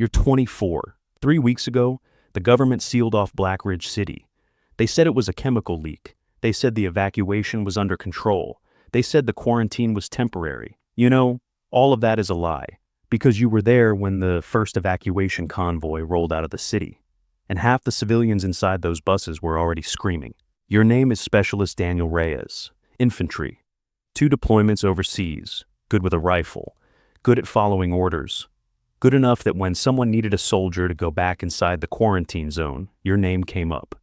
You're 24. 3 weeks ago, the government sealed off Black Ridge City. They said it was a chemical leak. They said the evacuation was under control. They said the quarantine was temporary. You know, all of that is a lie, because you were there when the first evacuation convoy rolled out of the city. And half the civilians inside those buses were already screaming. Your name is Specialist Daniel Reyes, infantry. 2 deployments overseas, good with a rifle, good at following orders. Good enough that when someone needed a soldier to go back inside the quarantine zone, your name came up.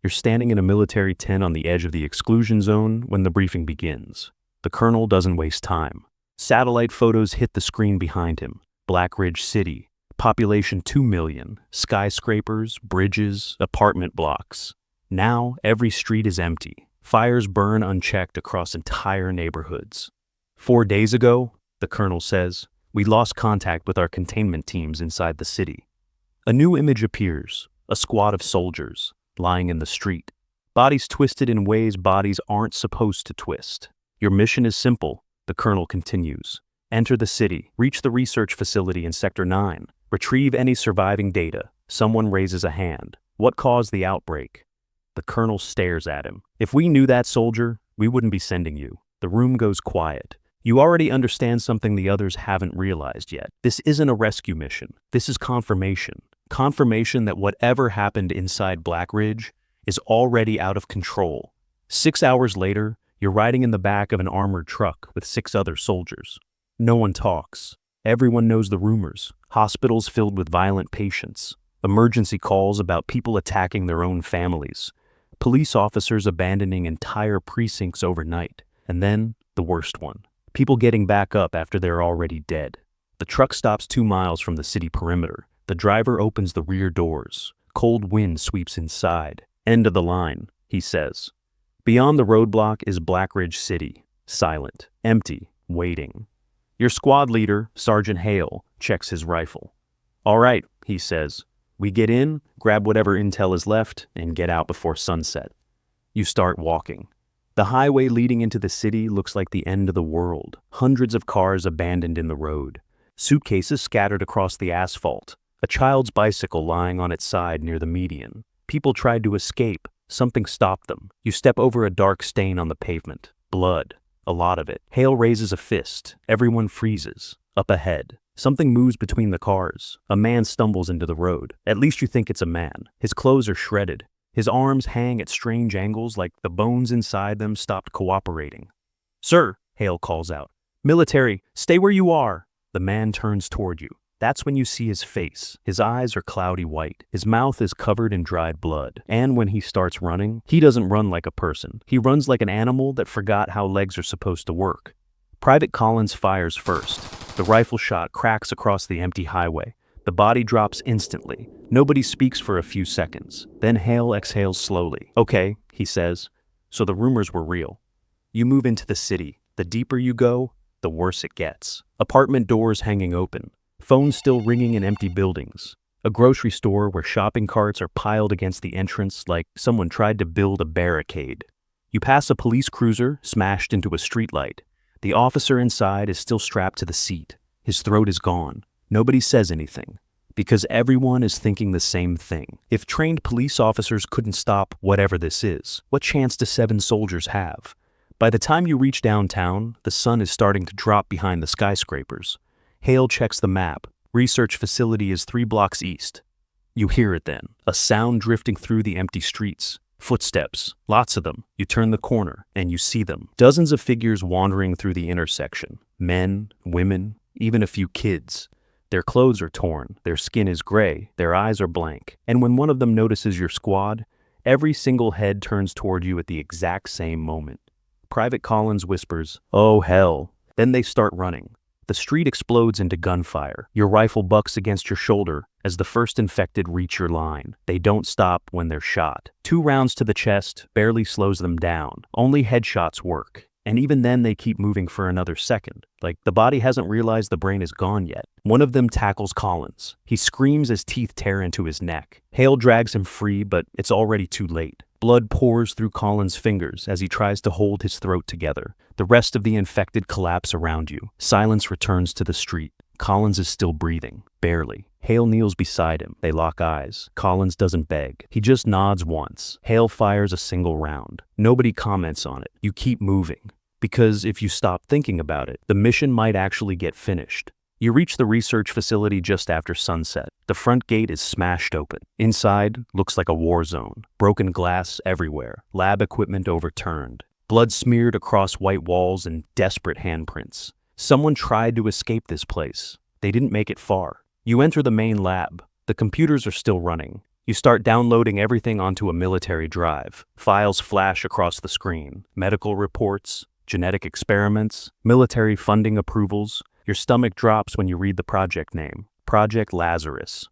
You're standing in a military tent on the edge of the exclusion zone when the briefing begins. The colonel doesn't waste time. Satellite photos hit the screen behind him. Black Ridge City, population 2 million, skyscrapers, bridges, apartment blocks. Now every street is empty. Fires burn unchecked across entire neighborhoods. 4 days ago, the colonel says, we lost contact with our containment teams inside the city. A new image appears, a squad of soldiers, lying in the street. Bodies twisted in ways bodies aren't supposed to twist. Your mission is simple, the colonel continues. Enter the city, reach the research facility in Sector 9, retrieve any surviving data. Someone raises a hand. What caused the outbreak? The colonel stares at him. If we knew that, soldier, we wouldn't be sending you. The room goes quiet. You already understand something the others haven't realized yet. This isn't a rescue mission. This is confirmation. Confirmation that whatever happened inside Black Ridge is already out of control. 6 hours later, you're riding in the back of an armored truck with 6 other soldiers. No one talks. Everyone knows the rumors. Hospitals filled with violent patients. Emergency calls about people attacking their own families. Police officers abandoning entire precincts overnight. And then, the worst one. People getting back up after they're already dead. The truck stops 2 miles from the city perimeter. The driver opens the rear doors. Cold wind sweeps inside. End of the line, he says. Beyond the roadblock is Black Ridge City. Silent, empty, waiting. Your squad leader, Sergeant Hale, checks his rifle. All right, he says. We get in, grab whatever intel is left, and get out before sunset. You start walking. The highway leading into the city looks like the end of the world. Hundreds of cars abandoned in the road. Suitcases scattered across the asphalt. A child's bicycle lying on its side near the median. People tried to escape. Something stopped them. You step over a dark stain on the pavement. Blood. A lot of it. Hale raises a fist. Everyone freezes. Up ahead. Something moves between the cars. A man stumbles into the road. At least you think it's a man. His clothes are shredded. His arms hang at strange angles like the bones inside them stopped cooperating. Sir, Hale calls out. Military, stay where you are. The man turns toward you. That's when you see his face. His eyes are cloudy white. His mouth is covered in dried blood. And when he starts running, he doesn't run like a person. He runs like an animal that forgot how legs are supposed to work. Private Collins fires first. The rifle shot cracks across the empty highway. The body drops instantly. Nobody speaks for a few seconds. Then Hale exhales slowly. Okay, he says. So the rumors were real. You move into the city. The deeper you go, the worse it gets. Apartment doors hanging open. Phones still ringing in empty buildings. A grocery store where shopping carts are piled against the entrance like someone tried to build a barricade. You pass a police cruiser smashed into a streetlight. The officer inside is still strapped to the seat. His throat is gone. Nobody says anything, because everyone is thinking the same thing. If trained police officers couldn't stop whatever this is, what chance do 7 soldiers have? By the time you reach downtown, the sun is starting to drop behind the skyscrapers. Hale checks the map. Research facility is 3 blocks east. You hear it then, a sound drifting through the empty streets. Footsteps, lots of them. You turn the corner, and you see them. Dozens of figures wandering through the intersection. Men, women, even a few kids. Their clothes are torn, their skin is gray, their eyes are blank. And when one of them notices your squad, every single head turns toward you at the exact same moment. Private Collins whispers, "Oh hell." Then they start running. The street explodes into gunfire. Your rifle bucks against your shoulder as the first infected reach your line. They don't stop when they're shot. 2 rounds to the chest barely slows them down. Only headshots work. And even then they keep moving for another second, like the body hasn't realized the brain is gone yet. One of them tackles Collins. He screams as teeth tear into his neck. Hale drags him free, but it's already too late. Blood pours through Collins' fingers as he tries to hold his throat together. The rest of the infected collapse around you. Silence returns to the street. Collins is still breathing, barely. Hale kneels beside him. They lock eyes. Collins doesn't beg. He just nods once. Hale fires a single round. Nobody comments on it. You keep moving. Because if you stop thinking about it, the mission might actually get finished. You reach the research facility just after sunset. The front gate is smashed open. Inside looks like a war zone. Broken glass everywhere. Lab equipment overturned. Blood smeared across white walls and desperate handprints. Someone tried to escape this place. They didn't make it far. You enter the main lab. The computers are still running. You start downloading everything onto a military drive. Files flash across the screen. Medical reports, genetic experiments, military funding approvals. Your stomach drops when you read the project name, Project Lazarus.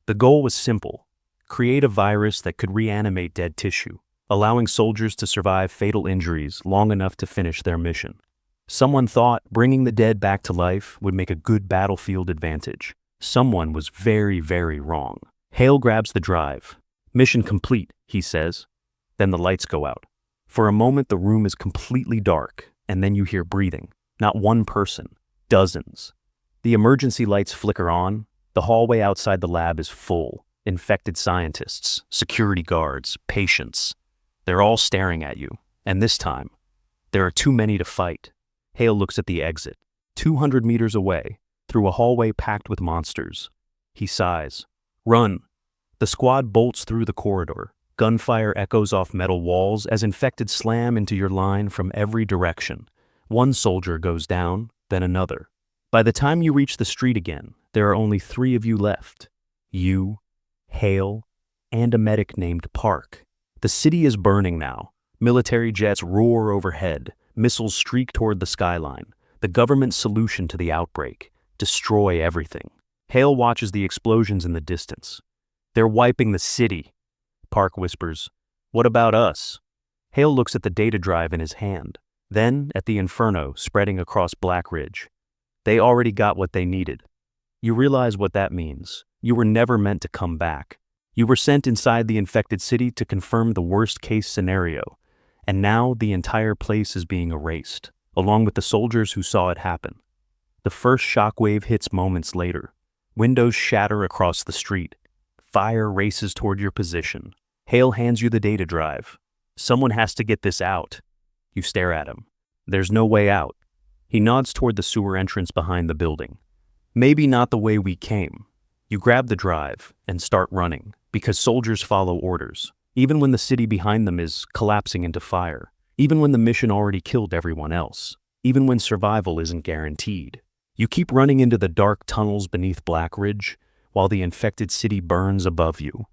The goal was simple: create a virus that could reanimate dead tissue, allowing soldiers to survive fatal injuries long enough to finish their mission. Someone thought bringing the dead back to life would make a good battlefield advantage. Someone was very, very wrong. Hale grabs the drive. Mission complete, he says. Then the lights go out. For a moment, the room is completely dark, and then you hear breathing. Not one person, dozens. The emergency lights flicker on. The hallway outside the lab is full. Infected scientists, security guards, patients. They're all staring at you. And this time, there are too many to fight. Hale looks at the exit. 200 meters away, through a hallway packed with monsters. He sighs. Run. The squad bolts through the corridor. Gunfire echoes off metal walls as infected slam into your line from every direction. One soldier goes down, then another. By the time you reach the street again, there are only 3 of you left. You, Hale, and a medic named Park. The city is burning now. Military jets roar overhead. Missiles streak toward the skyline. The government's solution to the outbreak: destroy everything. Hale watches the explosions in the distance. They're wiping the city. Park whispers, "What about us?" Hale looks at the data drive in his hand, then at the inferno spreading across Black Ridge. They already got what they needed. You realize what that means. You were never meant to come back. You were sent inside the infected city to confirm the worst-case scenario, and now the entire place is being erased, along with the soldiers who saw it happen. The first shockwave hits moments later. Windows shatter across the street. Fire races toward your position. Hale hands you the data drive. Someone has to get this out. You stare at him. There's no way out. He nods toward the sewer entrance behind the building. Maybe not the way we came. You grab the drive and start running, because soldiers follow orders, even when the city behind them is collapsing into fire, even when the mission already killed everyone else, even when survival isn't guaranteed. You keep running into the dark tunnels beneath Black Ridge, while the infected city burns above you.